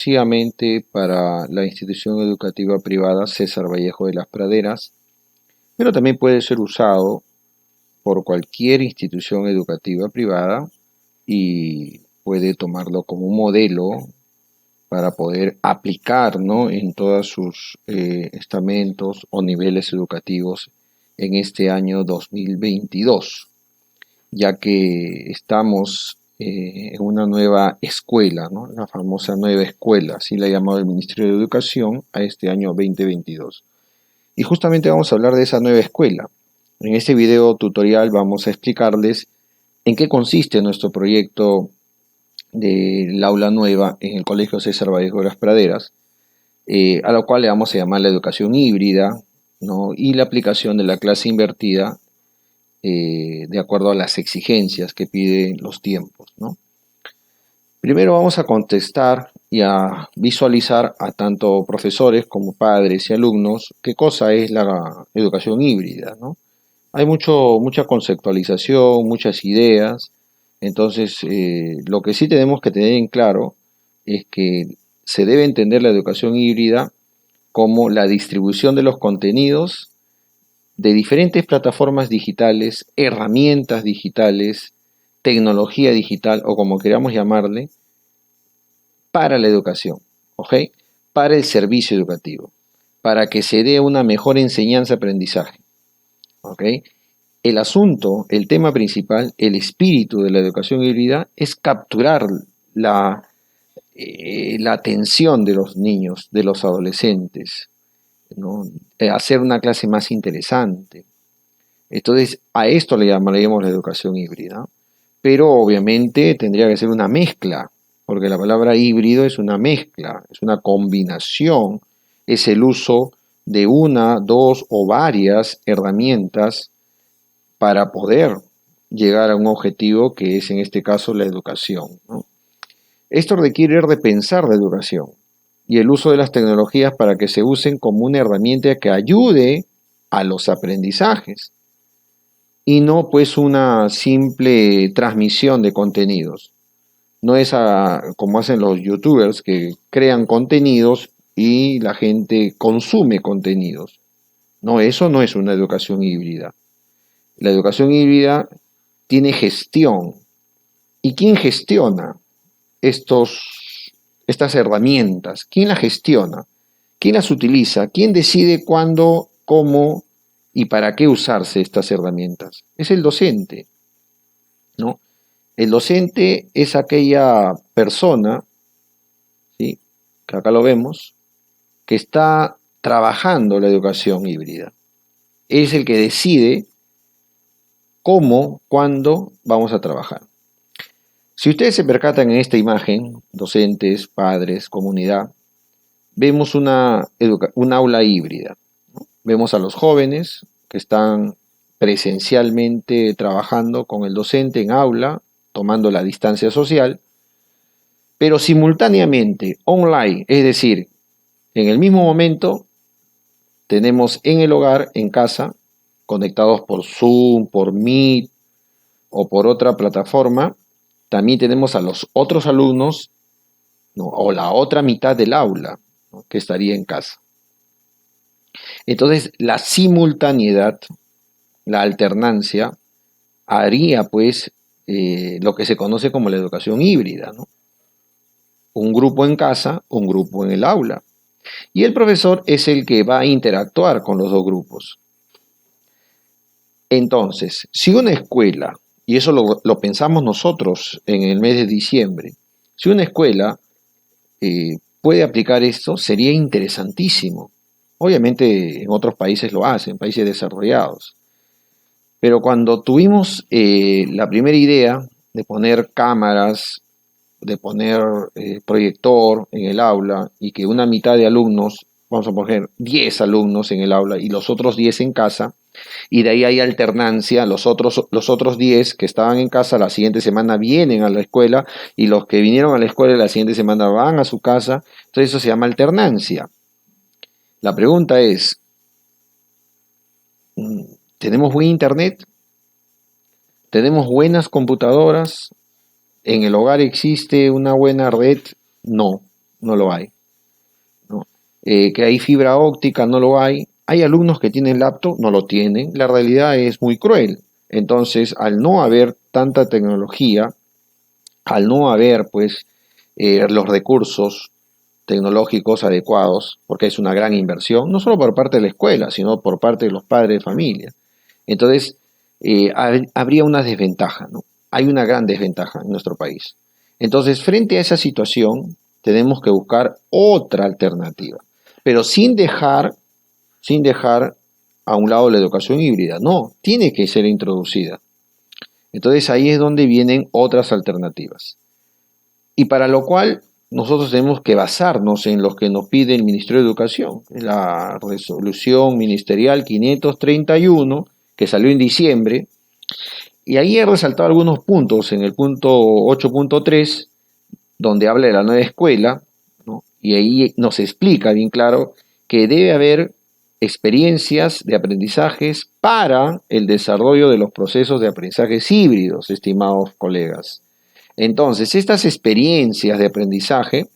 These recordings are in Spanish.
exclusivamente para la institución educativa privada César Vallejo de las Praderas, pero también puede ser usado por cualquier institución educativa privada y puede tomarlo como un modelo para poder aplicar, ¿no?, en todos sus estamentos o niveles educativos en este año 2022, ya que estamos en una nueva escuela, ¿no?, la famosa nueva escuela, así la ha llamado el Ministerio de Educación a este año 2022. Y justamente vamos a hablar de esa nueva escuela. En este video tutorial vamos a explicarles en qué consiste nuestro proyecto del aula nueva en el Colegio César Vallejo de las Praderas, a lo cual le vamos a llamar la educación híbrida, ¿no?, y la aplicación de la clase invertida de acuerdo a las exigencias que piden los tiempos, ¿no? Primero vamos a contestar y a visualizar a tanto profesores como padres y alumnos qué cosa es la educación híbrida, ¿no? Hay mucha conceptualización, muchas ideas, entonces lo que sí tenemos que tener en claro es que se debe entender la educación híbrida como la distribución de los contenidos de diferentes plataformas digitales, herramientas digitales, tecnología digital o como queramos llamarle, para la educación, ¿ok? Para el servicio educativo, para que se dé una mejor enseñanza-aprendizaje, ¿ok? El asunto, el tema principal, el espíritu de la educación híbrida es capturar la, la atención de los niños, de los adolescentes, ¿no? Hacer una clase más interesante. Entonces, a esto le llamaríamos la educación híbrida, pero obviamente tendría que ser una mezcla, porque la palabra híbrido es una mezcla, es una combinación, es el uso de una, dos o varias herramientas para poder llegar a un objetivo que es en este caso la educación, ¿no? Esto requiere repensar la educación y el uso de las tecnologías para que se usen como una herramienta que ayude a los aprendizajes y no pues una simple transmisión de contenidos. No es como hacen los youtubers que crean contenidos y la gente consume contenidos. No, eso no es una educación híbrida. La educación híbrida tiene gestión. ¿Y quién gestiona estas herramientas? ¿Quién las gestiona? ¿Quién las utiliza? ¿Quién decide cuándo, cómo y para qué usarse estas herramientas? Es el docente, ¿no? El docente es aquella persona, ¿sí?, que acá lo vemos, que está trabajando la educación híbrida. Es el que decide cómo, cuándo vamos a trabajar. Si ustedes se percatan en esta imagen, docentes, padres, comunidad, vemos un aula híbrida, ¿no? Vemos a los jóvenes que están presencialmente trabajando con el docente en aula, tomando la distancia social, pero simultáneamente online, es decir, en el mismo momento tenemos en el hogar, en casa, conectados por Zoom, por Meet o por otra plataforma, también tenemos a los otros alumnos, ¿no?, o la otra mitad del aula, ¿no?, que estaría en casa. Entonces, la simultaneidad, la alternancia, haría pues lo que se conoce como la educación híbrida, ¿no? Un grupo en casa, un grupo en el aula. Y el profesor es el que va a interactuar con los dos grupos. Entonces, si una escuela, y eso lo pensamos nosotros en el mes de diciembre, si una escuela puede aplicar esto, sería interesantísimo. Obviamente en otros países lo hacen, países desarrollados. Pero cuando tuvimos la primera idea de poner cámaras, de poner proyector en el aula y que una mitad de alumnos, vamos a poner 10 alumnos en el aula y los otros 10 en casa, y de ahí hay alternancia, los otros 10 que estaban en casa la siguiente semana vienen a la escuela y los que vinieron a la escuela la siguiente semana van a su casa, entonces eso se llama alternancia. La pregunta es, ¿tenemos buen internet? ¿Tenemos buenas computadoras? ¿En el hogar existe una buena red? No. no lo hay, ¿no? Que hay fibra óptica, no lo hay. Hay alumnos que tienen laptop, no lo tienen. La realidad es muy cruel. Entonces, al no haber tanta tecnología, al no haber, pues, los recursos tecnológicos adecuados, porque es una gran inversión, no solo por parte de la escuela, sino por parte de los padres de familia. Entonces, habría una desventaja, ¿no? Hay una gran desventaja en nuestro país. Entonces, frente a esa situación, tenemos que buscar otra alternativa, pero sin dejar a un lado la educación híbrida. No, tiene que ser introducida. Entonces ahí es donde vienen otras alternativas. Y para lo cual nosotros tenemos que basarnos en lo que nos pide el Ministerio de Educación, la resolución ministerial 531, que salió en diciembre, y ahí he resaltado algunos puntos en el punto 8.3, donde habla de la nueva escuela, ¿no? Y ahí nos explica bien claro que debe haber experiencias de aprendizajes para el desarrollo de los procesos de aprendizajes híbridos, estimados colegas. Entonces, estas experiencias de aprendizaje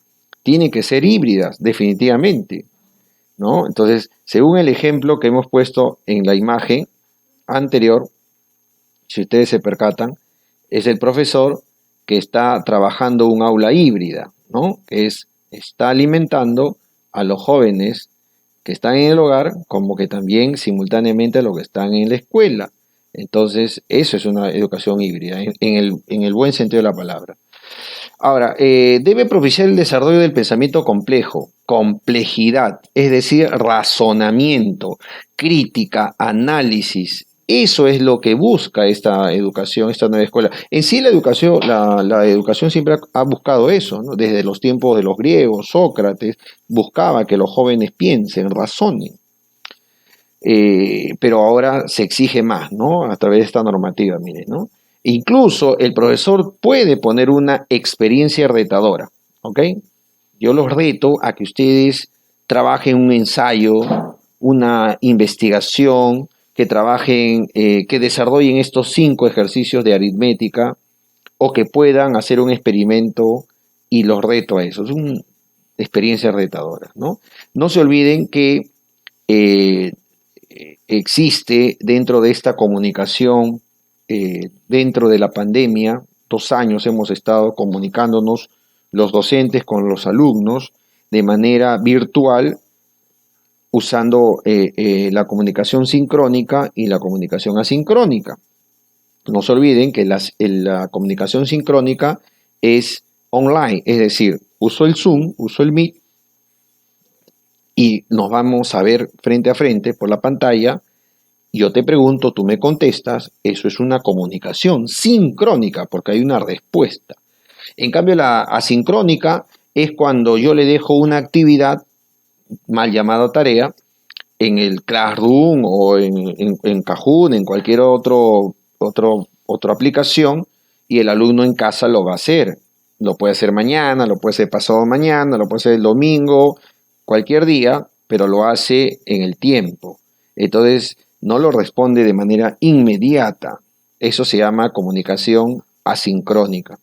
tienen que ser híbridas, definitivamente, ¿no? Entonces, según el ejemplo que hemos puesto en la imagen anterior, si ustedes se percatan, es el profesor que está trabajando un aula híbrida, ¿no? Está alimentando a los jóvenes que están en el hogar como que también simultáneamente a los que están en la escuela. Entonces, eso es una educación híbrida, en el buen sentido de la palabra. Ahora, debe propiciar el desarrollo del pensamiento complejo, complejidad, es decir, razonamiento, crítica, análisis. Eso es lo que busca esta educación, esta nueva escuela. En sí, la educación siempre ha buscado eso, ¿no? Desde los tiempos de los griegos, Sócrates buscaba que los jóvenes piensen, razonen. Pero ahora se exige más, ¿no? A través de esta normativa, miren, ¿no? Incluso el profesor puede poner una experiencia retadora, ¿ok? Yo los reto a que ustedes trabajen un ensayo, una investigación, que trabajen, que desarrollen estos 5 ejercicios de aritmética o que puedan hacer un experimento y los reto a eso. Es una experiencia retadora, ¿no? No se olviden que eh, existe dentro de esta comunicación, dentro de la pandemia, 2 años hemos estado comunicándonos los docentes con los alumnos de manera virtual, usando la comunicación sincrónica y la comunicación asincrónica. No se olviden que la comunicación sincrónica es online, es decir, uso el Zoom, uso el Meet y nos vamos a ver frente a frente por la pantalla. Yo te pregunto, tú me contestas, eso es una comunicación sincrónica porque hay una respuesta. En cambio, la asincrónica es cuando yo le dejo una actividad, mal llamada tarea, en el Classroom o en Kahoot, en cualquier otra aplicación, y el alumno en casa lo va a hacer. Lo puede hacer mañana, lo puede hacer pasado mañana, lo puede hacer el domingo, cualquier día, pero lo hace en el tiempo. Entonces, no lo responde de manera inmediata. Eso se llama comunicación asincrónica.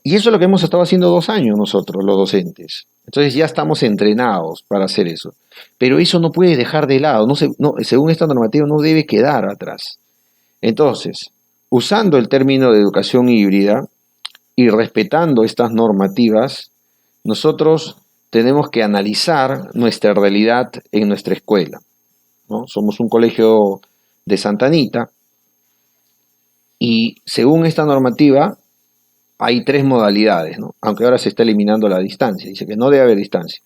Y eso es lo que hemos estado haciendo 2 años nosotros, los docentes. Entonces ya estamos entrenados para hacer eso. Pero eso no puede dejar de lado, según esta normativa no debe quedar atrás. Entonces, usando el término de educación híbrida y respetando estas normativas, nosotros tenemos que analizar nuestra realidad en nuestra escuela, ¿no? Somos un colegio de Santa Anita y según esta normativa hay 3 modalidades, ¿no? Aunque ahora se está eliminando la distancia, dice que no debe haber distancia.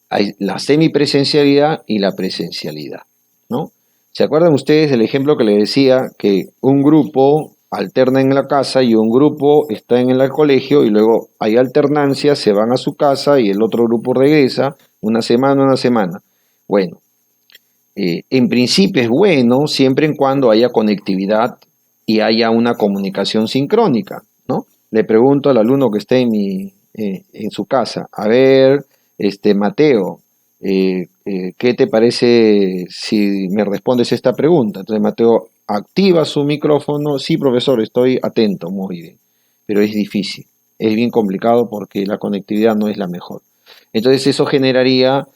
Hay la semipresencialidad y la presencialidad, ¿no? ¿Se acuerdan ustedes del ejemplo que les decía que un grupo alterna en la casa y un grupo está en el colegio y luego hay alternancia, se van a su casa y el otro grupo regresa una semana? Bueno, en principio es bueno siempre en cuando haya conectividad y haya una comunicación sincrónica, ¿no? Le pregunto al alumno que esté en su casa, a ver, Mateo, ¿qué te parece si me respondes esta pregunta? Entonces Mateo activa su micrófono, sí profesor, estoy atento, muy bien, pero es difícil, es bien complicado porque la conectividad no es la mejor. Entonces eso generaría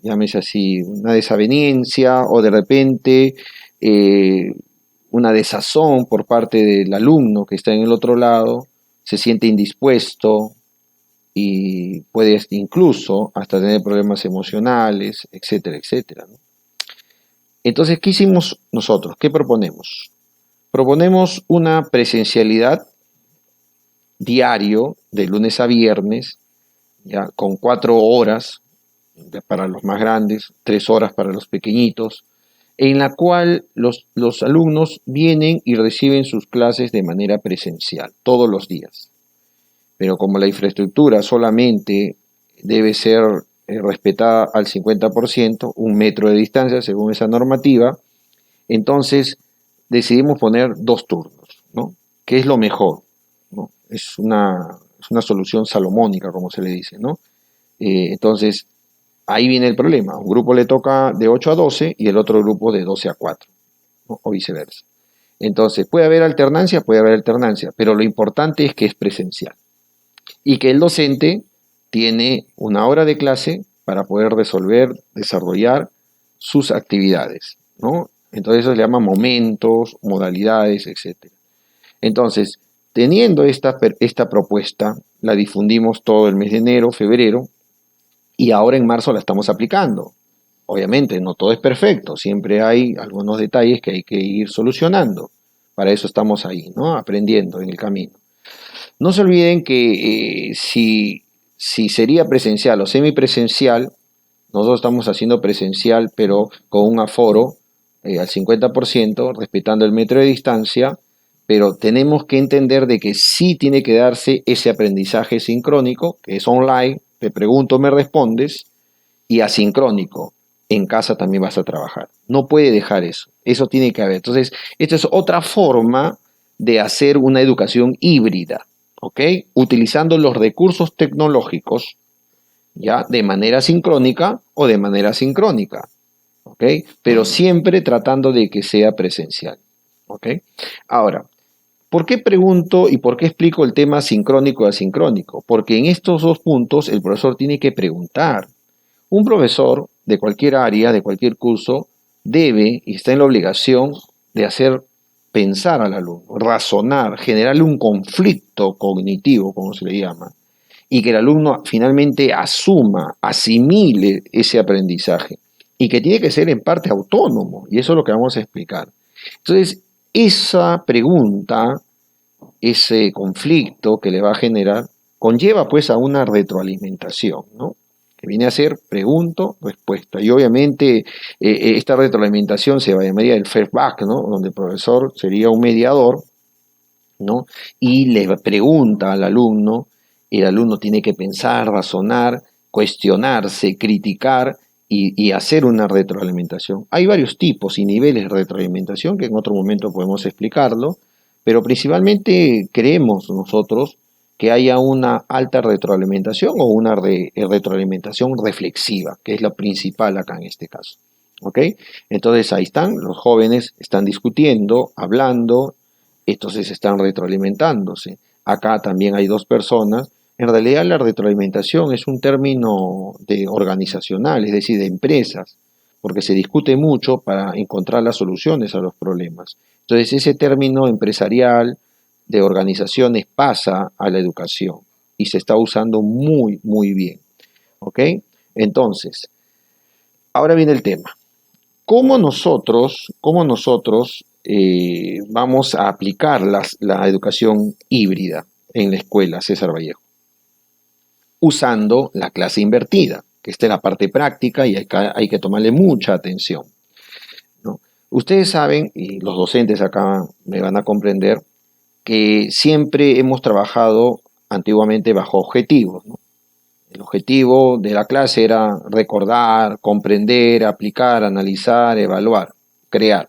llámese así, una desaveniencia o de repente eh, una desazón por parte del alumno que está en el otro lado, se siente indispuesto y puede incluso hasta tener problemas emocionales, etcétera, etcétera, ¿no? Entonces, ¿qué hicimos nosotros? ¿Qué proponemos? Proponemos una presencialidad diario de lunes a viernes, ya con 4 horas para los más grandes, 3 horas para los pequeñitos, en la cual los alumnos vienen y reciben sus clases de manera presencial todos los días. Pero como la infraestructura solamente debe ser respetada al 50%, 1 metro de distancia según esa normativa, entonces decidimos poner 2 turnos, ¿no? Que es lo mejor, ¿no? Es una solución salomónica, como se le dice, ¿no? Entonces, ahí viene el problema. Un grupo le toca de 8 a 12 y el otro grupo de 12 a 4, ¿no? O viceversa. Entonces, puede haber alternancia, pero lo importante es que es presencial y que el docente tiene 1 hora de clase para poder resolver, desarrollar sus actividades, ¿no? Entonces eso se llama momentos, modalidades, etc. Entonces, teniendo esta propuesta, la difundimos todo el mes de enero, febrero, y ahora en marzo la estamos aplicando. Obviamente no todo es perfecto, siempre hay algunos detalles que hay que ir solucionando. Para eso estamos ahí, ¿no? Aprendiendo en el camino. No se olviden que si sería presencial o semipresencial, nosotros estamos haciendo presencial, pero con un aforo al 50%, respetando el metro de distancia, pero tenemos que entender de que sí tiene que darse ese aprendizaje sincrónico, que es online, te pregunto, me respondes, y asincrónico, en casa también vas a trabajar. No puede dejar eso tiene que haber. Entonces, esta es otra forma de hacer una educación híbrida, ¿ok? Utilizando los recursos tecnológicos, ¿ya? De manera sincrónica o de manera sincrónica, ¿ok? Pero siempre tratando de que sea presencial, ¿ok? Ahora, ¿por qué pregunto y por qué explico el tema sincrónico y asincrónico? Porque en estos dos puntos el profesor tiene que preguntar. Un profesor de cualquier área, de cualquier curso, debe y está en la obligación de hacer pensar al alumno, razonar, generarle un conflicto cognitivo, como se le llama, y que el alumno finalmente asuma, asimile ese aprendizaje, y que tiene que ser en parte autónomo, y eso es lo que vamos a explicar. Entonces, esa pregunta, ese conflicto que le va a generar, conlleva pues a una retroalimentación, ¿no? Que viene a ser pregunto, respuesta. Y obviamente esta retroalimentación se llamaría el feedback, ¿no? Donde el profesor sería un mediador, ¿no? Y le pregunta al alumno, el alumno tiene que pensar, razonar, cuestionarse, criticar y hacer una retroalimentación. Hay varios tipos y niveles de retroalimentación que en otro momento podemos explicarlo, pero principalmente creemos nosotros que haya una alta retroalimentación o una retroalimentación reflexiva, que es la principal acá en este caso. ¿Ok? Entonces ahí están, los jóvenes están discutiendo, hablando, entonces están retroalimentándose. Acá también hay dos personas. En realidad la retroalimentación es un término organizacional, es decir, de empresas, porque se discute mucho para encontrar las soluciones a los problemas. Entonces ese término empresarial de organizaciones pasa a la educación y se está usando muy, muy bien. ¿Ok? Entonces, ahora viene el tema. ¿Cómo nosotros vamos a aplicar la educación híbrida en la escuela César Vallejo? Usando la clase invertida, que esta es la parte práctica y hay que tomarle mucha atención, ¿no? Ustedes saben, y los docentes acá me van a comprender, que siempre hemos trabajado antiguamente bajo objetivos, ¿no? El objetivo de la clase era recordar, comprender, aplicar, analizar, evaluar, crear.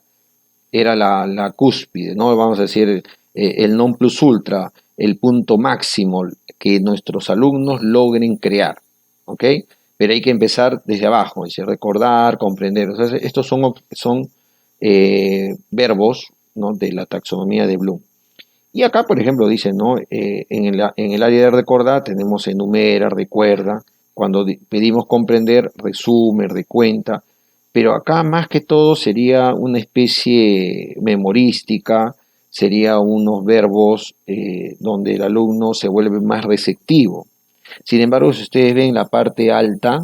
Era la cúspide, ¿no? Vamos a decir, el non plus ultra, el punto máximo que nuestros alumnos logren crear, ¿ok? Pero hay que empezar desde abajo, es decir, recordar, comprender. O sea, estos son verbos, ¿no? De la taxonomía de Bloom. Y acá, por ejemplo, dice, ¿no? En el área de recordar tenemos enumera, recuerda. Cuando pedimos comprender, resume, recuenta. Pero acá más que todo sería una especie memorística, sería unos verbos donde el alumno se vuelve más receptivo. Sin embargo, si ustedes ven la parte alta,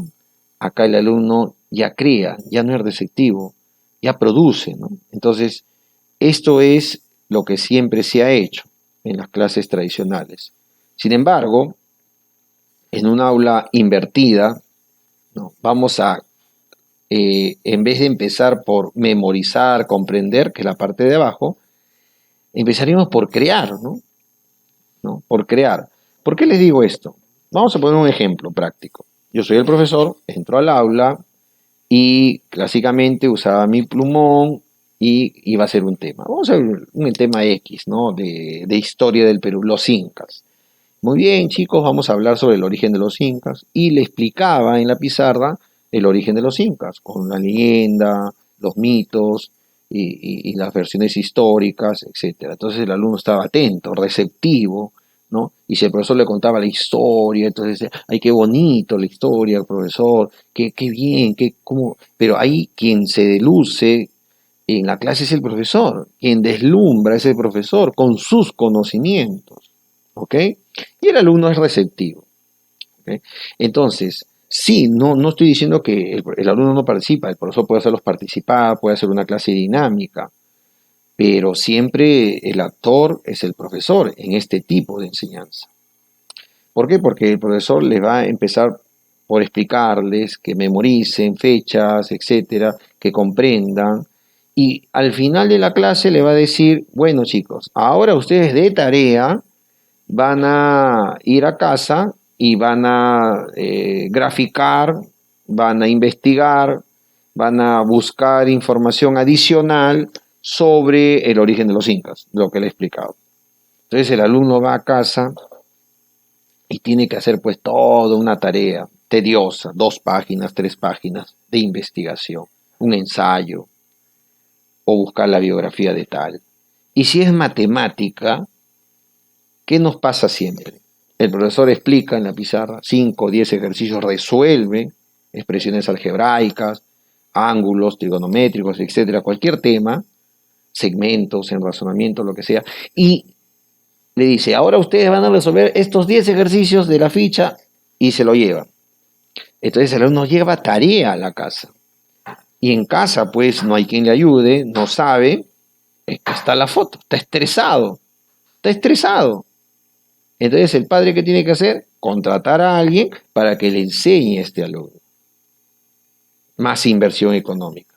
acá el alumno ya crea, ya no es receptivo, ya produce, ¿no? Entonces, esto es lo que siempre se ha hecho en las clases tradicionales. Sin embargo, en un aula invertida, ¿no? Vamos a, en vez de empezar por memorizar, comprender, que es la parte de abajo, empezaríamos por crear, ¿no? ¿No? Por crear. ¿Por qué les digo esto? Vamos a poner un ejemplo práctico. Yo soy el profesor, entro al aula y clásicamente usaba mi plumón y iba a hacer un tema. Vamos a ver un tema X, ¿no? De historia del Perú, los incas. Muy bien, chicos, vamos a hablar sobre el origen de los incas. Y le explicaba en la pizarra el origen de los incas, con la leyenda, los mitos y las versiones históricas, etcétera. Entonces el alumno estaba atento, receptivo, ¿no? Y si el profesor le contaba la historia, entonces decía, ay, qué bonito la historia, profesor, qué bien, cómo. Pero ahí quien se luce en la clase es el profesor, quien deslumbra es el profesor con sus conocimientos, ¿ok? Y el alumno es receptivo, ¿ok? Entonces, sí, no estoy diciendo que el alumno no participa, el profesor puede hacerlos participar, puede hacer una clase dinámica, pero siempre el actor es el profesor en este tipo de enseñanza. ¿Por qué? Porque el profesor les va a empezar por explicarles, que memoricen fechas, etcétera, que comprendan. Y al final de la clase le va a decir, bueno chicos, ahora ustedes de tarea van a ir a casa y van a graficar, van a investigar, van a buscar información adicional sobre el origen de los incas, lo que le he explicado. Entonces el alumno va a casa y tiene que hacer pues toda una tarea tediosa, 2 páginas, 3 páginas de investigación, un ensayo o buscar la biografía de tal. Y si es matemática, ¿qué nos pasa siempre? El profesor explica en la pizarra 5 o 10 ejercicios, resuelve expresiones algebraicas, ángulos trigonométricos, etcétera, cualquier tema, segmentos, en razonamiento, lo que sea, y le dice, ahora ustedes van a resolver estos 10 ejercicios de la ficha y se lo llevan. Entonces el alumno lleva tarea a la casa. Y en casa, pues, no hay quien le ayude, no sabe, está la foto, está estresado, está estresado. Entonces el padre, ¿qué tiene que hacer? Contratar a alguien para que le enseñe a este alumno. Más inversión económica.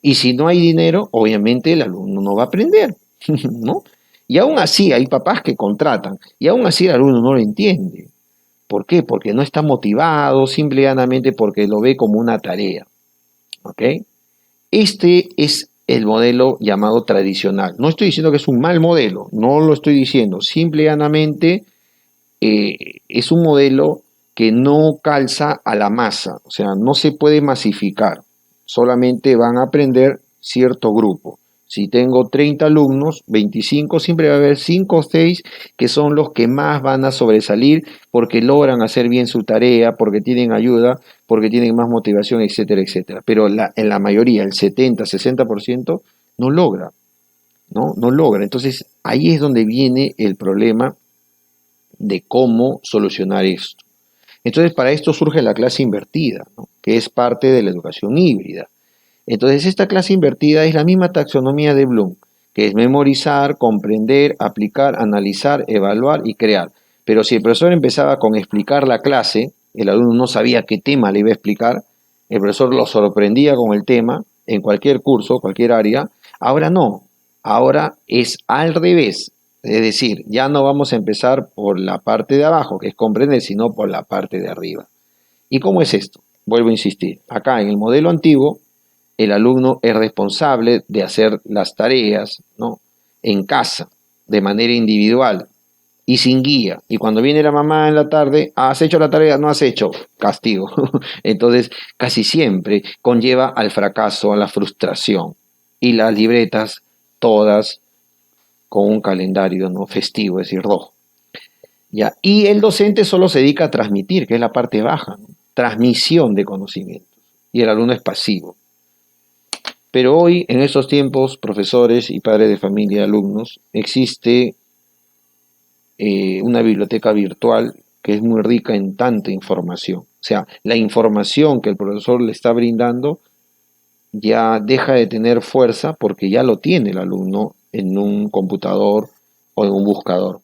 Y si no hay dinero, obviamente el alumno no va a aprender, ¿no? Y aún así hay papás que contratan, y aún así el alumno no lo entiende. ¿Por qué? Porque no está motivado, simplemente porque lo ve como una tarea. ¿Ok? Este es el modelo llamado tradicional. No estoy diciendo que es un mal modelo, no lo estoy diciendo. Simplemente es un modelo que no calza a la masa, o sea, no se puede masificar, solamente van a aprender cierto grupo. Si tengo 30 alumnos, 25, siempre va a haber 5 o 6 que son los que más van a sobresalir porque logran hacer bien su tarea, porque tienen ayuda, porque tienen más motivación, etcétera, etcétera. Pero en la mayoría, el 70, 60%, no logra, ¿no? No logra. Entonces, ahí es donde viene el problema de cómo solucionar esto. Entonces, para esto surge la clase invertida, ¿no? Que es parte de la educación híbrida. Entonces, esta clase invertida es la misma taxonomía de Bloom, que es memorizar, comprender, aplicar, analizar, evaluar y crear. Pero si el profesor empezaba con explicar la clase, el alumno no sabía qué tema le iba a explicar, el profesor lo sorprendía con el tema en cualquier curso, cualquier área. Ahora no, ahora es al revés. Es decir, ya no vamos a empezar por la parte de abajo, que es comprender, sino por la parte de arriba. ¿Y cómo es esto? Vuelvo a insistir. Acá en el modelo antiguo, el alumno es responsable de hacer las tareas, ¿no? En casa, de manera individual y sin guía. Y cuando viene la mamá en la tarde, ¿has hecho la tarea? No has hecho, castigo. Entonces, casi siempre conlleva al fracaso, a la frustración. Y las libretas, todas con un calendario, ¿no?, festivo, es decir, rojo. ¿Ya? Y el docente solo se dedica a transmitir, que es la parte baja, ¿no? Transmisión de conocimientos. Y el alumno es pasivo. Pero hoy, en estos tiempos, profesores y padres de familia, alumnos, existe una biblioteca virtual que es muy rica en tanta información. O sea, la información que el profesor le está brindando ya deja de tener fuerza porque ya lo tiene el alumno en un computador o en un buscador.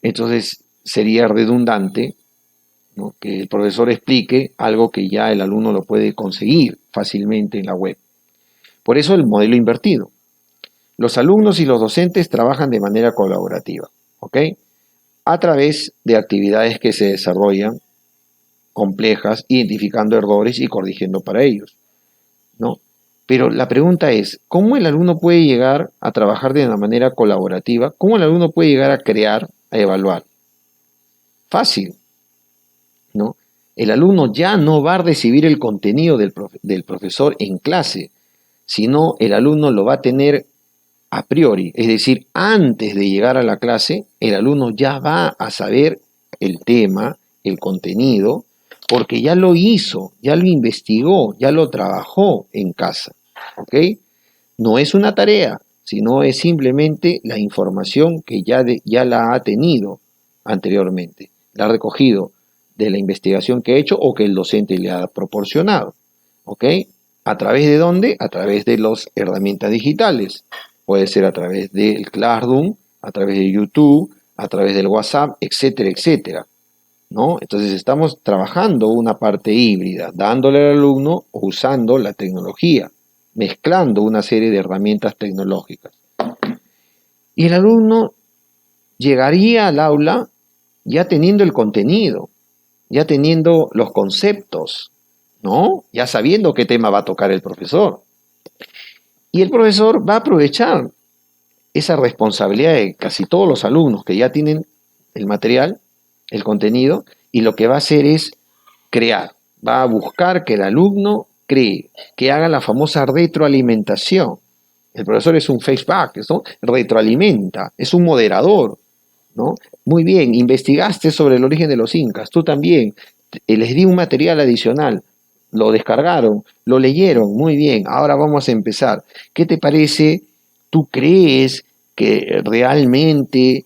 Entonces sería redundante, ¿no?, que el profesor explique algo que ya el alumno lo puede conseguir fácilmente en la web. Por eso el modelo invertido. Los alumnos y los docentes trabajan de manera colaborativa, ¿ok? A través de actividades que se desarrollan complejas, identificando errores y corrigiendo para ellos, ¿no? Pero la pregunta es, ¿cómo el alumno puede llegar a trabajar de una manera colaborativa? ¿Cómo el alumno puede llegar a crear, a evaluar? Fácil, ¿no? El alumno ya no va a recibir el contenido del profesor en clase, sino el alumno lo va a tener a priori, es decir, antes de llegar a la clase, el alumno ya va a saber el tema, el contenido, porque ya lo hizo, ya lo investigó, ya lo trabajó en casa, ¿ok? No es una tarea, sino es simplemente la información que ya la ha tenido anteriormente, la ha recogido de la investigación que ha hecho o que el docente le ha proporcionado, ¿ok? ¿A través de dónde? A través de las herramientas digitales. Puede ser a través del Classroom, a través de YouTube, a través del WhatsApp, etcétera, etcétera, ¿no? Entonces estamos trabajando una parte híbrida, dándole al alumno usando la tecnología, mezclando una serie de herramientas tecnológicas. Y el alumno llegaría al aula ya teniendo el contenido, ya teniendo los conceptos, ¿no? Ya sabiendo qué tema va a tocar el profesor. Y el profesor va a aprovechar esa responsabilidad de casi todos los alumnos que ya tienen el material, el contenido, y lo que va a hacer es crear. Va a buscar que el alumno cree, que haga la famosa retroalimentación. El profesor es un feedback, ¿no? Retroalimenta, es un moderador, ¿no? Muy bien, investigaste sobre el origen de los incas, tú también, les di un material adicional, lo descargaron, lo leyeron, muy bien, ahora vamos a empezar. ¿Qué te parece? ¿Tú crees que realmente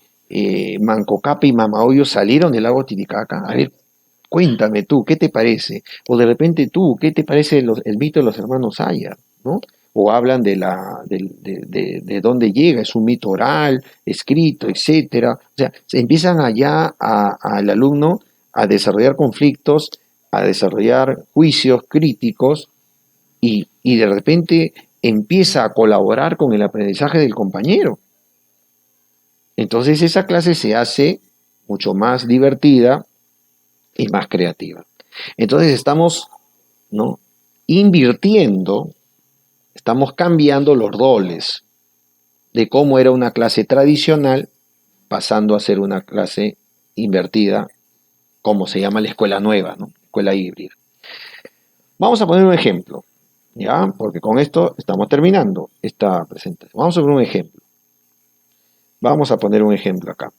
Manco Cápac y Mama Oyo salieron del lago Titicaca? A ver, cuéntame tú, ¿qué te parece? O de repente tú, ¿qué te parece el mito de los hermanos Aya? ¿No? O hablan de dónde llega, es un mito oral, escrito, etcétera. O sea, se empiezan allá al alumno a desarrollar conflictos, a desarrollar juicios críticos y de repente empieza a colaborar con el aprendizaje del compañero. Entonces esa clase se hace mucho más divertida y más creativa. Entonces estamos, ¿no?, invirtiendo, estamos cambiando los roles de cómo era una clase tradicional pasando a ser una clase invertida, como se llama la escuela nueva, ¿no?, escuela híbrida. Vamos a poner un ejemplo, ¿ya? Porque con esto estamos terminando esta presentación. Vamos a poner un ejemplo. Vamos a poner un ejemplo acá.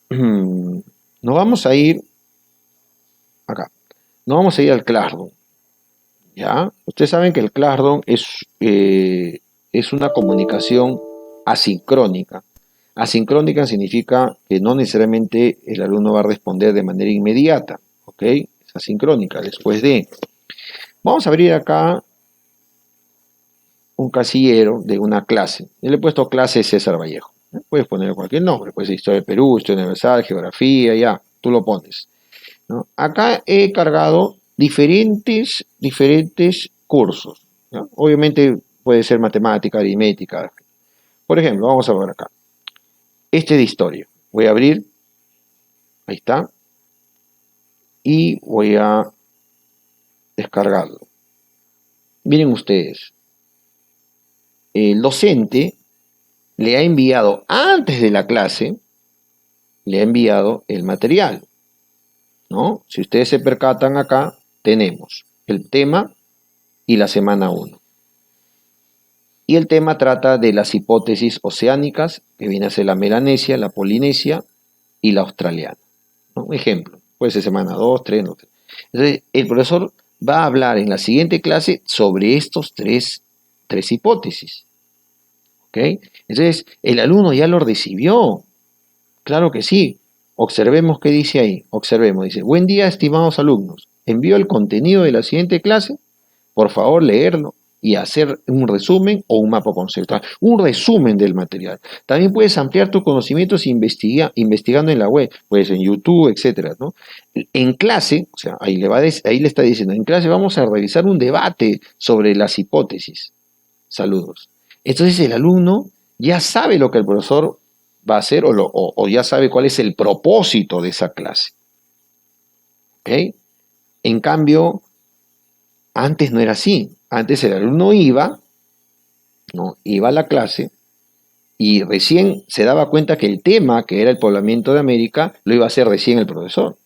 Nos vamos a ir acá. Nos vamos a ir al Classroom, ¿ya? Ustedes saben que el Classroom es una comunicación asincrónica. Asincrónica significa que no necesariamente el alumno va a responder de manera inmediata, ¿ok? Es asincrónica, después de... Vamos a abrir acá un casillero de una clase. Yo le he puesto clase César Vallejo. Puedes poner cualquier nombre, puede ser Historia de Perú, Historia Universal, Geografía, ya, tú lo pones, ¿no? Acá he cargado diferentes cursos, ¿no? Obviamente puede ser matemática, aritmética. Por ejemplo, vamos a ver acá. Este de historia. Voy a abrir, ahí está, y voy a descargarlo. Miren ustedes, el docente le ha enviado antes de la clase, le ha enviado el material, ¿no? Si ustedes se percatan acá, tenemos el tema y la semana 1. Y el tema trata de las hipótesis oceánicas, que viene a ser la Melanesia, la Polinesia y la australiana, ¿no? Un ejemplo, puede ser semana 2, 3, no sé. Entonces, el profesor va a hablar en la siguiente clase sobre estos tres hipótesis, ¿ok? Entonces, el alumno ya lo recibió, claro que sí. Observemos qué dice ahí. Observemos, dice, buen día, estimados alumnos. Envío el contenido de la siguiente clase. Por favor, leerlo y hacer un resumen o un mapa conceptual. Un resumen del material. También puedes ampliar tus conocimientos investigando en la web, pues en YouTube, etcétera, ¿no? En clase, o sea, ahí le está diciendo, en clase vamos a realizar un debate sobre las hipótesis. Saludos. Entonces el alumno ya sabe lo que el profesor va a hacer o ya sabe cuál es el propósito de esa clase. ¿Ok? En cambio, antes no era así. Antes el alumno iba, ¿no? Iba a la clase y recién se daba cuenta que el tema, que era el poblamiento de América, lo iba a hacer recién el profesor.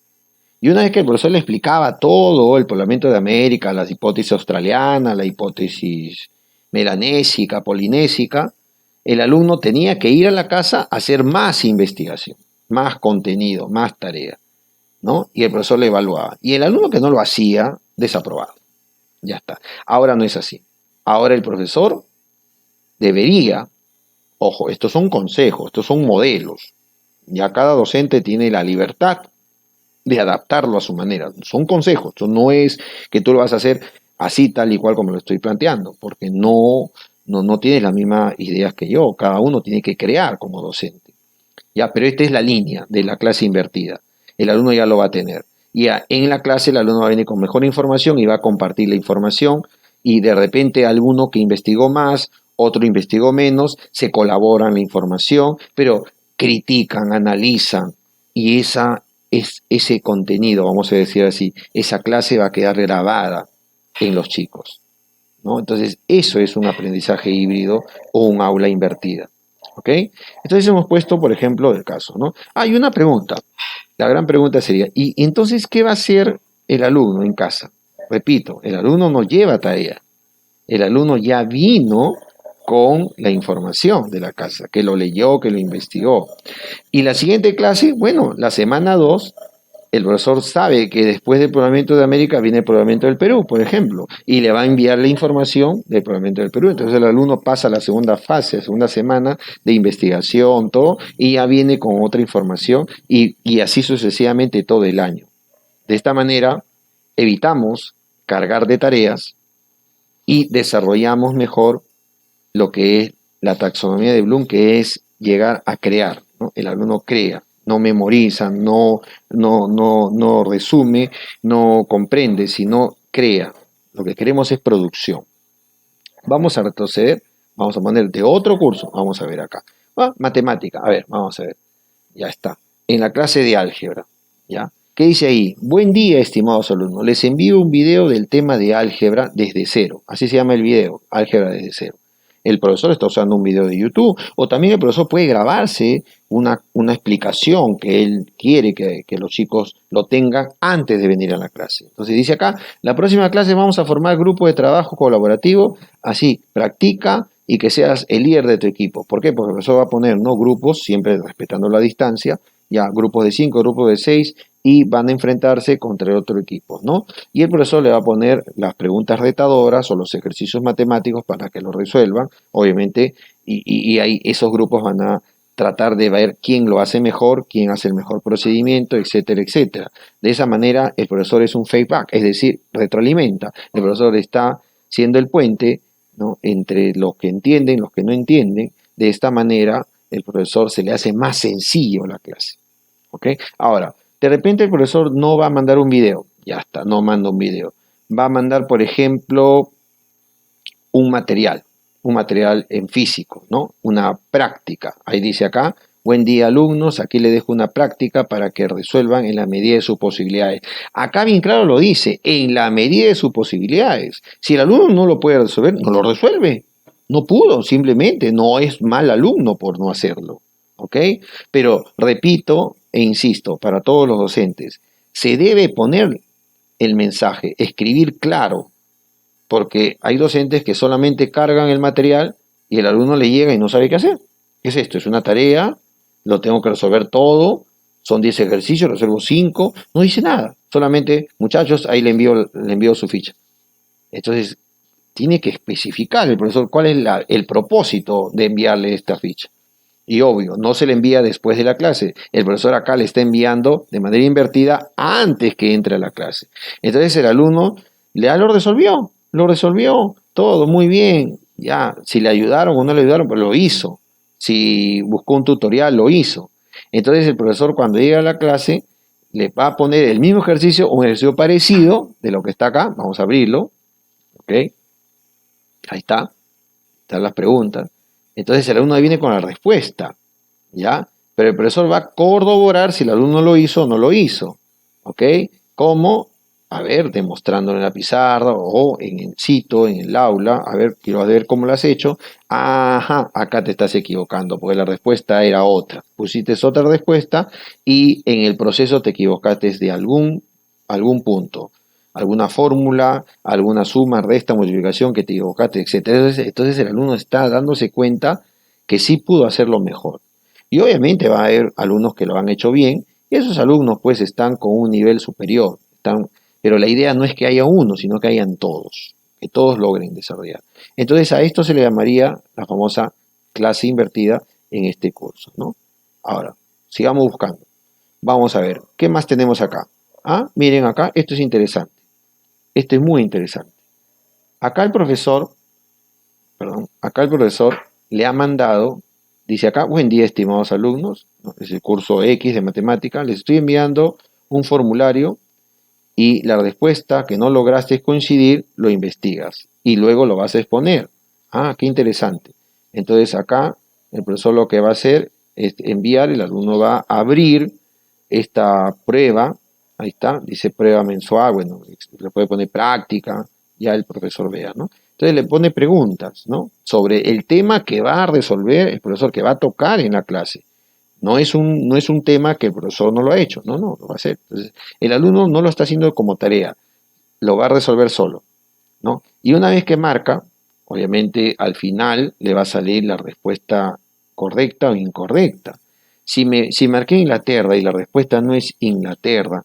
Y una vez que el profesor le explicaba todo, el poblamiento de América, las hipótesis australianas, la hipótesis melanésica, polinésica, el alumno tenía que ir a la casa a hacer más investigación, más contenido, más tarea, ¿no? Y el profesor le evaluaba. Y el alumno que no lo hacía, desaprobado. Ya está. Ahora no es así. Ahora el profesor debería, ojo, estos son consejos, estos son modelos. Ya cada docente tiene la libertad de adaptarlo a su manera. Son consejos, eso no es que tú lo vas a hacer así tal y cual como lo estoy planteando, porque no tienes las mismas ideas que yo, cada uno tiene que crear como docente. Ya, pero esta es la línea de la clase invertida. El alumno ya lo va a tener. Ya en la clase el alumno va a venir con mejor información y va a compartir la información y de repente alguno que investigó más, otro investigó menos, se colaboran la información, pero critican, analizan y ese contenido, vamos a decir así, esa clase va a quedar grabada en los chicos, ¿no? Entonces, eso es un aprendizaje híbrido o un aula invertida, ¿ok? Entonces hemos puesto, por ejemplo, el caso, ¿no? Hay una pregunta. La gran pregunta sería, ¿y entonces qué va a hacer el alumno en casa? Repito, el alumno no lleva tarea. El alumno ya vino con la información de la casa, que lo leyó, que lo investigó. Y la siguiente clase, bueno, la semana 2 el profesor sabe que después del poblamiento de América viene el poblamiento del Perú, por ejemplo, y le va a enviar la información del poblamiento del Perú. Entonces el alumno pasa a la segunda fase, la segunda semana de investigación, todo, y ya viene con otra información y así sucesivamente todo el año. De esta manera evitamos cargar de tareas y desarrollamos mejor lo que es la taxonomía de Bloom, que es llegar a crear, ¿no? El alumno crea, no memoriza, no resume, no comprende, sino crea. Lo que queremos es producción. Vamos a retroceder, vamos a poner de otro curso, vamos a ver acá. Matemática, a ver, vamos a ver. Ya está. En la clase de álgebra, ¿ya? ¿Qué dice ahí? Buen día, estimados alumnos. Les envío un video del tema de álgebra desde cero. Así se llama el video, álgebra desde cero. El profesor está usando un video de YouTube o también el profesor puede grabarse una explicación que él quiere que los chicos lo tengan antes de venir a la clase. Entonces dice acá, la próxima clase vamos a formar grupo de trabajo colaborativo, así, practica y que seas el líder de tu equipo. ¿Por qué? Porque el profesor va a poner no grupos, siempre respetando la distancia, ya grupos de 5, grupos de 6 y van a enfrentarse contra el otro equipo, ¿no? Y el profesor le va a poner las preguntas retadoras o los ejercicios matemáticos para que lo resuelvan, obviamente, y ahí esos grupos van a tratar de ver quién lo hace mejor, quién hace el mejor procedimiento, etcétera, etcétera. De esa manera el profesor es un feedback, es decir, retroalimenta. El profesor está siendo el puente, ¿no?, entre los que entienden, los que no entienden. De esta manera el profesor se le hace más sencillo la clase. ¿Ok? Ahora, de repente el profesor no va a mandar un video, ya está, no manda un video. Va a mandar, por ejemplo, un material en físico, ¿no? Una práctica. Ahí dice acá, buen día alumnos, aquí les dejo una práctica para que resuelvan en la medida de sus posibilidades. Acá bien claro lo dice, en la medida de sus posibilidades. Si el alumno no lo puede resolver, no lo resuelve. No pudo, simplemente no es mal alumno por no hacerlo. ¿Ok? Pero repito e insisto, para todos los docentes, se debe poner el mensaje, escribir claro, porque hay docentes que solamente cargan el material y el alumno le llega y no sabe qué hacer. ¿Qué es esto? Es una tarea, lo tengo que resolver todo, son 10 ejercicios, resuelvo 5, no dice nada, solamente, muchachos, ahí le envío su ficha. Entonces, tiene que especificar el profesor cuál es el propósito de enviarle esta ficha. Y obvio, no se le envía después de la clase. El profesor acá le está enviando de manera invertida antes que entre a la clase. Entonces el alumno lo resolvió todo muy bien. Ya, si le ayudaron o no le ayudaron, pues lo hizo. Si buscó un tutorial, lo hizo. Entonces el profesor cuando llega a la clase le va a poner el mismo ejercicio o un ejercicio parecido de lo que está acá. Vamos a abrirlo. ¿Ok? Ahí está. Están las preguntas. Entonces el alumno viene con la respuesta, ¿ya? Pero el profesor va a corroborar si el alumno lo hizo o no lo hizo, ¿ok? ¿Cómo? A ver, demostrándolo en la pizarra o en el sitio, en el aula, a ver, quiero ver cómo lo has hecho. Ajá, acá te estás equivocando, porque la respuesta era otra. Pusiste otra respuesta y en el proceso te equivocaste de algún punto, alguna fórmula, alguna suma, resta, multiplicación que te equivocaste, etcétera. Entonces el alumno está dándose cuenta que sí pudo hacerlo mejor. Y obviamente va a haber alumnos que lo han hecho bien, y esos alumnos pues están con un nivel superior. Pero la idea no es que haya uno, sino que hayan todos, que todos logren desarrollar. Entonces a esto se le llamaría la famosa clase invertida en este curso, ¿no? Ahora, sigamos buscando. Vamos a ver, ¿qué más tenemos acá? Ah, miren acá, esto es interesante. Esto es muy interesante. Acá el profesor, acá el profesor le ha mandado, dice acá, buen día estimados alumnos, ¿no? Es el curso X de matemática, les estoy enviando un formulario y la respuesta que no lograste coincidir, lo investigas y luego lo vas a exponer. Ah, qué interesante. Entonces acá el profesor lo que va a hacer es enviar, el alumno va a abrir esta prueba, ahí está, dice prueba mensual, bueno, le puede poner práctica, ya el profesor vea, ¿no? Entonces le pone preguntas, ¿no? Sobre el tema que va a resolver el profesor, que va a tocar en la clase. No es un tema que el profesor no lo ha hecho, no, lo va a hacer. Entonces, el alumno no lo está haciendo como tarea, lo va a resolver solo, ¿no? Y una vez que marca, obviamente al final le va a salir la respuesta correcta o incorrecta. Si marqué Inglaterra y la respuesta no es Inglaterra,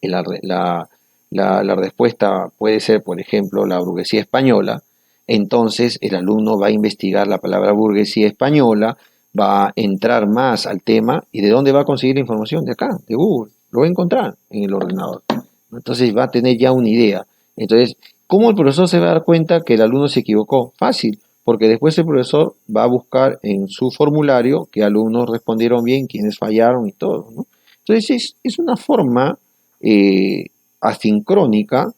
la respuesta puede ser, por ejemplo, la burguesía española, entonces el alumno va a investigar la palabra burguesía española, va a entrar más al tema y ¿de dónde va a conseguir la información? De acá, de Google, lo va a encontrar en el ordenador. Entonces va a tener ya una idea. Entonces, ¿cómo el profesor se va a dar cuenta que el alumno se equivocó? Fácil, porque después el profesor va a buscar en su formulario qué alumnos respondieron bien, quiénes fallaron y todo, ¿no? Entonces es una forma eh, asincrónica,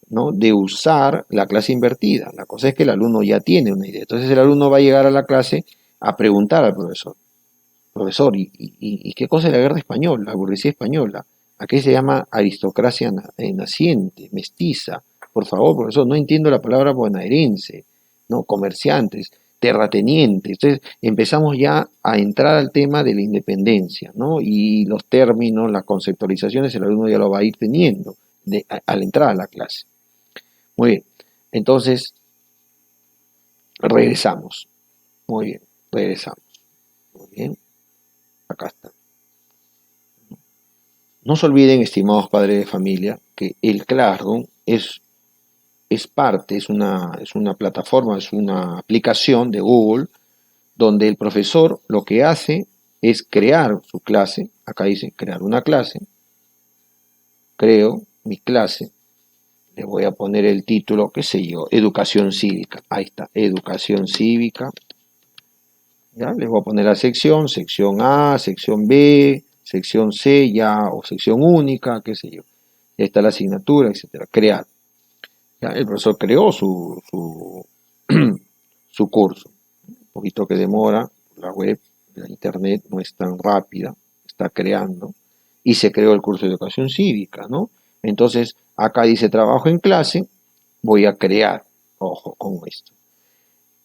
¿no? De usar la clase invertida. La cosa es que el alumno ya tiene una idea. Entonces el alumno va a llegar a la clase a preguntar al profesor, profesor, ¿y qué cosa es la guerra española, la burguesía española? ¿A qué se llama aristocracia naciente, mestiza? Por favor, profesor, no entiendo la palabra bonaerense, ¿no? Comerciantes, terratenientes. Entonces empezamos ya a entrar al tema de la independencia, ¿no? Y los términos, las conceptualizaciones, el alumno ya lo va a ir teniendo al entrar a la clase. Muy bien, entonces regresamos. Muy bien, regresamos. Muy bien, acá está. No se olviden, estimados padres de familia, que el Classroom es parte, es una plataforma, es una aplicación de Google, donde el profesor lo que hace es crear su clase. Acá dice crear una clase. Creo mi clase. Le voy a poner el título, qué sé yo, educación cívica. Ahí está, educación cívica. ¿Ya? Les voy a poner la sección A, sección B, sección C, ya, o sección única, qué sé yo. Ya está la asignatura, etcétera. Crear. ¿Ya? El profesor creó su curso. Un poquito que demora, la web, la internet no es tan rápida, está creando. Y se creó el curso de educación cívica, ¿no? Entonces, acá dice trabajo en clase, voy a crear. Ojo con esto.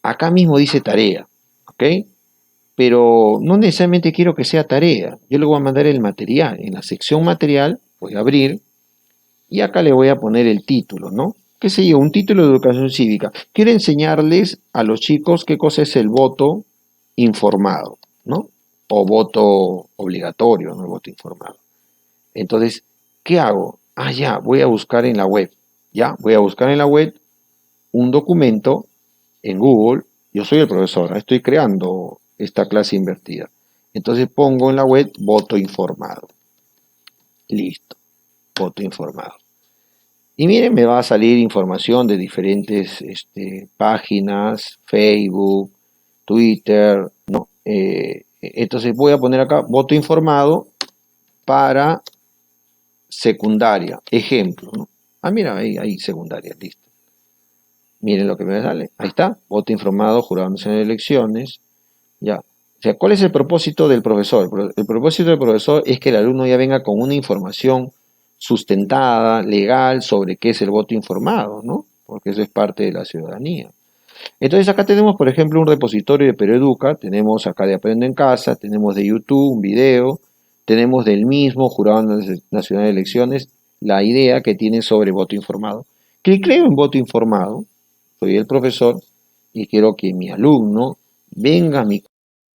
Acá mismo dice tarea, ¿ok? Pero no necesariamente quiero que sea tarea. Yo le voy a mandar el material. En la sección material voy a abrir y acá le voy a poner el título, ¿no? qué sé yo, un título de educación cívica. Quiero enseñarles a los chicos qué cosa es el voto informado, ¿no? O voto obligatorio, no el voto informado. Entonces, ¿qué hago? Ah, ya, voy a buscar en la web. Ya, voy a buscar en la web un documento en Google. Yo soy el profesor, estoy creando esta clase invertida. Entonces pongo en la web voto informado. Listo, voto informado. Y miren, me va a salir información de diferentes páginas, Facebook, Twitter, ¿no? Entonces voy a poner acá voto informado para secundaria, ejemplo, ¿no? Ah, mira, ahí secundaria, listo. Miren lo que me sale. Ahí está, voto informado, Jurado Nacional de Elecciones, ya. O sea, ¿cuál es el propósito del profesor? El propósito del profesor es que el alumno ya venga con una información sustentada, legal, sobre qué es el voto informado, ¿no? Porque eso es parte de la ciudadanía. Entonces acá tenemos, por ejemplo, un repositorio de Peroeduca, tenemos acá de Aprendo en Casa, tenemos de YouTube un video, tenemos del mismo Jurado Nacional de Elecciones la idea que tiene sobre voto informado. Creo en voto informado, soy el profesor y quiero que mi alumno venga a mi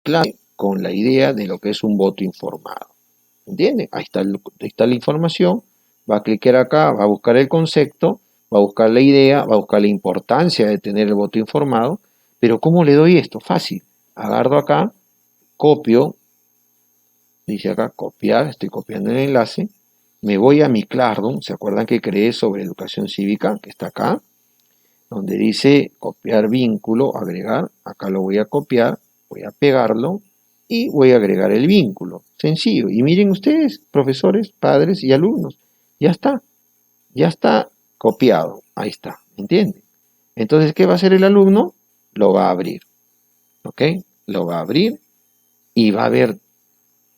clase con la idea de lo que es un voto informado. ¿Entiende? Ahí está la información, va a clicar acá, va a buscar el concepto, va a buscar la idea, va a buscar la importancia de tener el voto informado, pero ¿cómo le doy esto? Fácil. Agarro acá, copio, dice acá copiar, estoy copiando el enlace, me voy a mi Classroom, ¿se acuerdan que creé sobre educación cívica? Que está acá, donde dice copiar vínculo, agregar, acá lo voy a copiar, voy a pegarlo y voy a agregar el vínculo. Sencillo. Y miren ustedes, profesores, padres y alumnos, ya está copiado, ahí está, ¿entienden? Entonces, ¿qué va a hacer el alumno? Lo va a abrir, ¿ok? Lo va a abrir y va a ver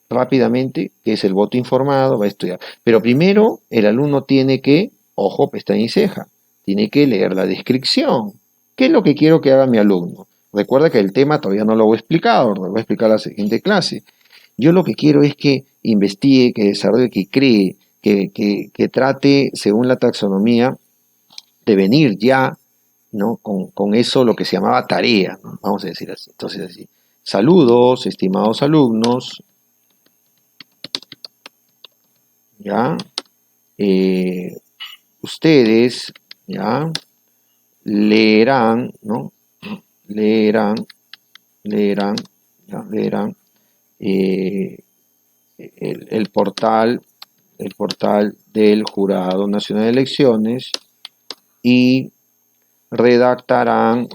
rápidamente qué es el voto informado, va a estudiar. Pero primero el alumno tiene que, ojo, pestaña y ceja, tiene que leer la descripción. ¿Qué es lo que quiero que haga mi alumno? Recuerda que el tema todavía no lo voy a explicar, lo voy a explicar en la siguiente clase. Yo lo que quiero es que investigue, que desarrolle, que cree, que trate, según la taxonomía, de venir ya, ¿no? Con eso lo que se llamaba tarea, ¿no? Vamos a decir así. Entonces, así. Saludos, estimados alumnos, ¿ya? Eh, ustedes, ¿ya? Leerán, ¿no? Leerán, leerán, ¿ya? Leerán eh, el el portal del Jurado Nacional de Elecciones y redactarán,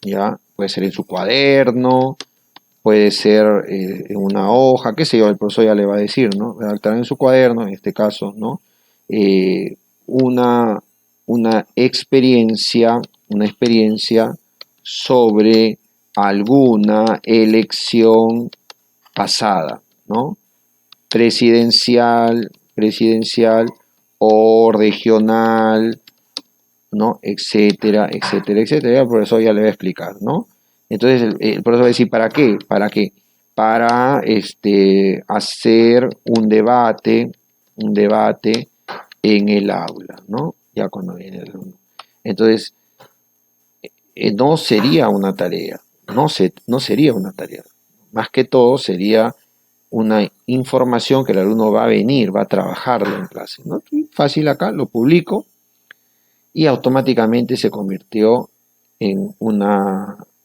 ¿ya? Puede ser en su cuaderno, puede ser en una hoja, qué sé yo, el profesor ya le va a decir, ¿no? Redactarán en su cuaderno, en este caso, ¿no? Eh, una, una experiencia sobre alguna elección pasada, ¿no? Presidencial o regional, ¿no? Etcétera, etcétera, etcétera. El profesor ya le va a explicar, ¿no? Entonces el profesor va a decir, ¿para qué? ¿Para qué? Para hacer un debate en el aula, ¿no? Ya cuando viene el alumno. Entonces, no sería una tarea, no sería una tarea. Más que todo sería una información que el alumno va a venir, va a trabajarlo en clase, ¿no? Fácil acá, lo publico, y automáticamente se convirtió en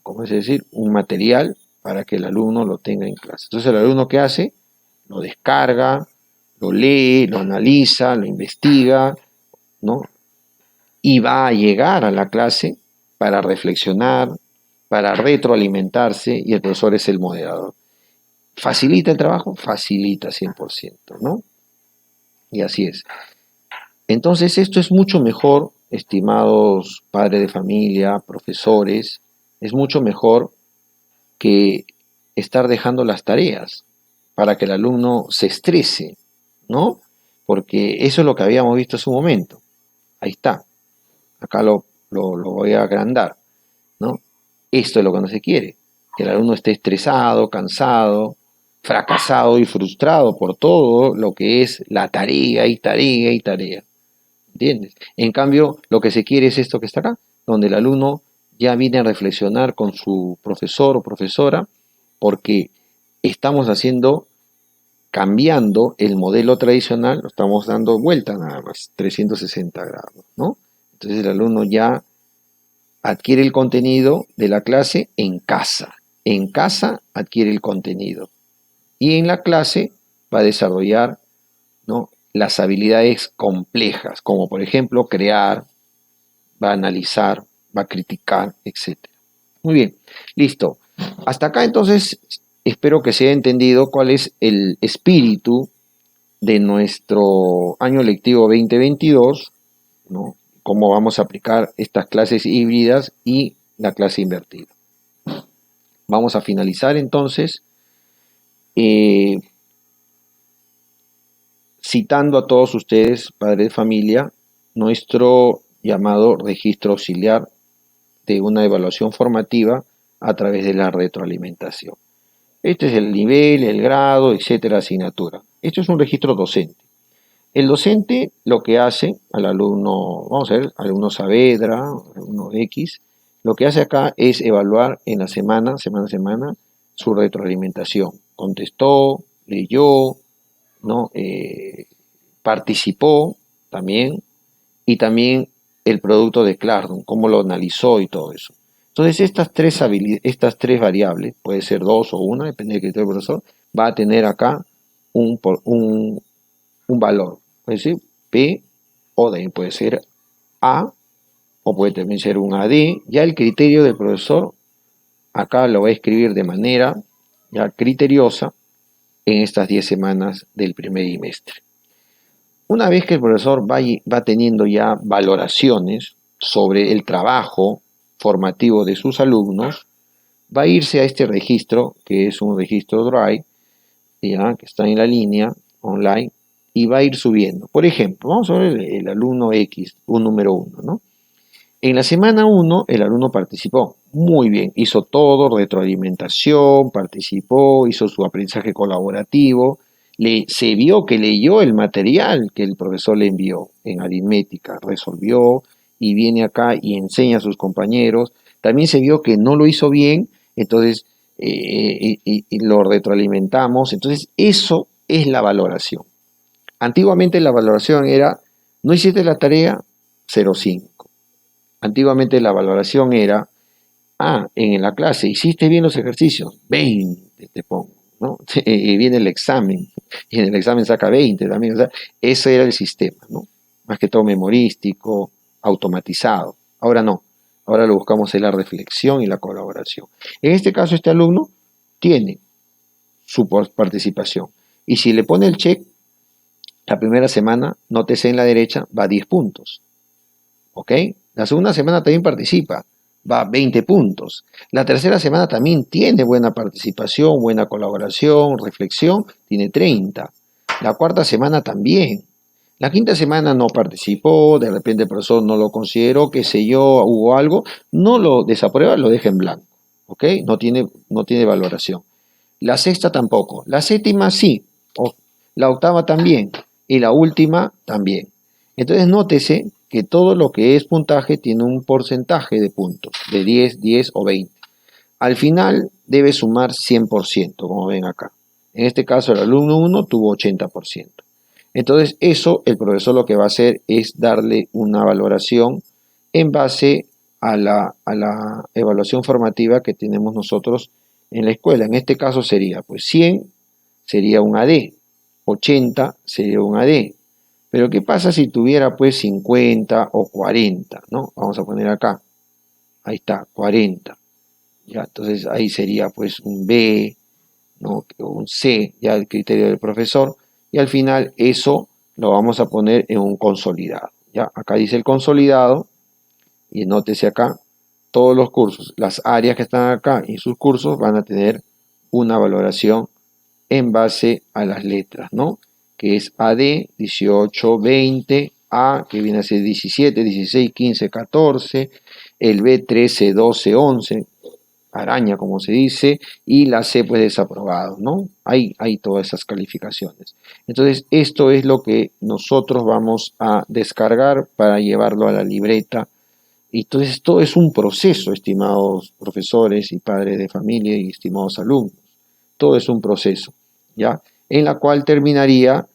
¿cómo es decir? Un material para que el alumno lo tenga en clase. Entonces el alumno ¿qué hace? Lo descarga, lo lee, lo analiza, lo investiga, ¿no? Y va a llegar a la clase para reflexionar, para retroalimentarse y el profesor es el moderador. ¿Facilita el trabajo? Facilita 100%, ¿no? Y así es. Entonces esto es mucho mejor, estimados padres de familia, profesores, es mucho mejor que estar dejando las tareas para que el alumno se estrese, ¿no? Porque eso es lo que habíamos visto hace un momento. Ahí está. Acá lo voy a agrandar, ¿no? Esto es lo que no se quiere. Que el alumno esté estresado, cansado, fracasado y frustrado por todo lo que es la tarea y tarea y tarea. ¿entiendes? En cambio, lo que se quiere es esto que está acá, donde el alumno ya viene a reflexionar con su profesor o profesora, porque estamos cambiando el modelo tradicional, lo estamos dando vuelta nada más, 360 grados, ¿no? Entonces el alumno ya adquiere el contenido de la clase en casa adquiere el contenido y en la clase va a desarrollar, ¿no?, las habilidades complejas, como por ejemplo crear, va a analizar, va a criticar, etcétera. Muy bien, listo. Hasta acá entonces espero que se haya entendido cuál es el espíritu de nuestro año lectivo 2022, ¿no? Cómo vamos a aplicar estas clases híbridas y la clase invertida. Vamos a finalizar entonces eh, citando a todos ustedes, padres de familia, nuestro llamado registro auxiliar de una evaluación formativa a través de la retroalimentación. Este es el nivel, el grado, etcétera, asignatura. Esto es un registro docente. El docente lo que hace al alumno, vamos a ver, alumno Saavedra, alumno X, lo que hace acá es evaluar en la semana a semana, su retroalimentación. Contestó, leyó, ¿no? Participó también, y también el producto de Clark, cómo lo analizó y todo eso. Entonces, estas tres variables, puede ser dos o una, depende del criterio del profesor, va a tener acá un valor. Puede ser P o D, puede ser A o puede también ser un AD. Ya el criterio del profesor acá lo va a escribir de manera ya criteriosa en estas 10 semanas del primer trimestre. Una vez que el profesor va teniendo ya valoraciones sobre el trabajo formativo de sus alumnos, va a irse a este registro, que es un registro Drive, ya, que está en la línea online, y va a ir subiendo. Por ejemplo, vamos a ver el alumno X, un número 1, ¿no? En la semana 1 el alumno participó muy bien, hizo todo, retroalimentación, participó, hizo su aprendizaje colaborativo, se vio que leyó el material que el profesor le envió en aritmética, resolvió y viene acá y enseña a sus compañeros. También se vio que no lo hizo bien, entonces y lo retroalimentamos. Entonces eso es la valoración. Antiguamente la valoración era, no hiciste la tarea, 0,5. Antiguamente la valoración era, en la clase hiciste bien los ejercicios, 20 te pongo, ¿no? Y viene el examen, y en el examen saca 20 también, o sea, ese era el sistema, ¿no? Más que todo memorístico, automatizado. Ahora no, ahora lo buscamos en la reflexión y la colaboración. En este caso, este alumno tiene su participación, y si le pone el check, la primera semana, nótese en la derecha, va a 10 puntos. ¿Ok? La segunda semana también participa, va a 20 puntos. La tercera semana también tiene buena participación, buena colaboración, reflexión, tiene 30. La cuarta semana también. La quinta semana no participó, de repente el profesor no lo consideró, qué sé yo, hubo algo, no lo desaprueba, lo deja en blanco. ¿Ok? No tiene valoración. La sexta tampoco. La séptima sí. La octava también. Y la última también. Entonces nótese que todo lo que es puntaje tiene un porcentaje de puntos, de 10, 10 o 20. Al final debe sumar 100%, como ven acá. En este caso el alumno 1 tuvo 80%. Entonces eso el profesor lo que va a hacer es darle una valoración en base a la evaluación formativa que tenemos nosotros en la escuela. En este caso sería, pues 100 sería un AD, 80 sería un AD. Pero ¿qué pasa si tuviera pues 50 o 40? ¿No? Vamos a poner acá. Ahí está, 40. Ya, entonces ahí sería pues un B, ¿no?, o un C, ya el criterio del profesor. Y al final eso lo vamos a poner en un consolidado. Ya, acá dice el consolidado. Y nótese acá, todos los cursos, las áreas que están acá y sus cursos van a tener una valoración en base a las letras, ¿no? Que es AD, 18, 20, A, que viene a ser 17, 16, 15, 14, el B, 13, 12, 11, araña, como se dice, y la C pues desaprobado, ¿no? Hay todas esas calificaciones. Entonces, esto es lo que nosotros vamos a descargar para llevarlo a la libreta. Y entonces, todo es un proceso, estimados profesores y padres de familia y estimados alumnos. Todo es un proceso, ¿ya? En la cual terminaría,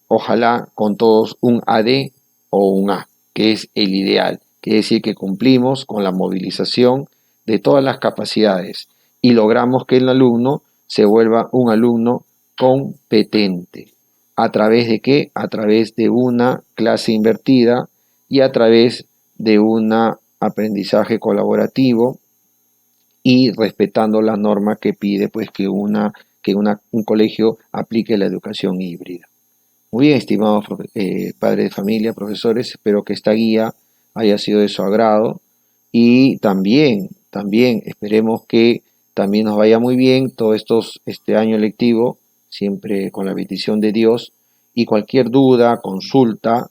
ojalá, con todos un AD o un A, que es el ideal. Quiere decir que cumplimos con la movilización de todas las capacidades y logramos que el alumno se vuelva un alumno competente. ¿A través de qué? A través de una clase invertida y a través de un aprendizaje colaborativo y respetando la norma que pide pues un colegio aplique la educación híbrida. Muy bien, estimados padres de familia, profesores, espero que esta guía haya sido de su agrado y también esperemos que también nos vaya muy bien todo este año lectivo, siempre con la bendición de Dios y cualquier duda, consulta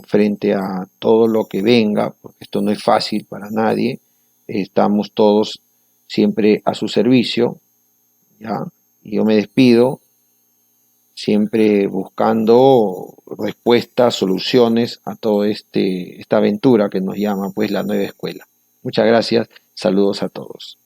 frente a todo lo que venga, porque esto no es fácil para nadie, estamos todos siempre a su servicio, ¿ya? Y yo me despido siempre buscando respuestas, soluciones a toda esta aventura que nos llama pues la nueva escuela. Muchas gracias, saludos a todos.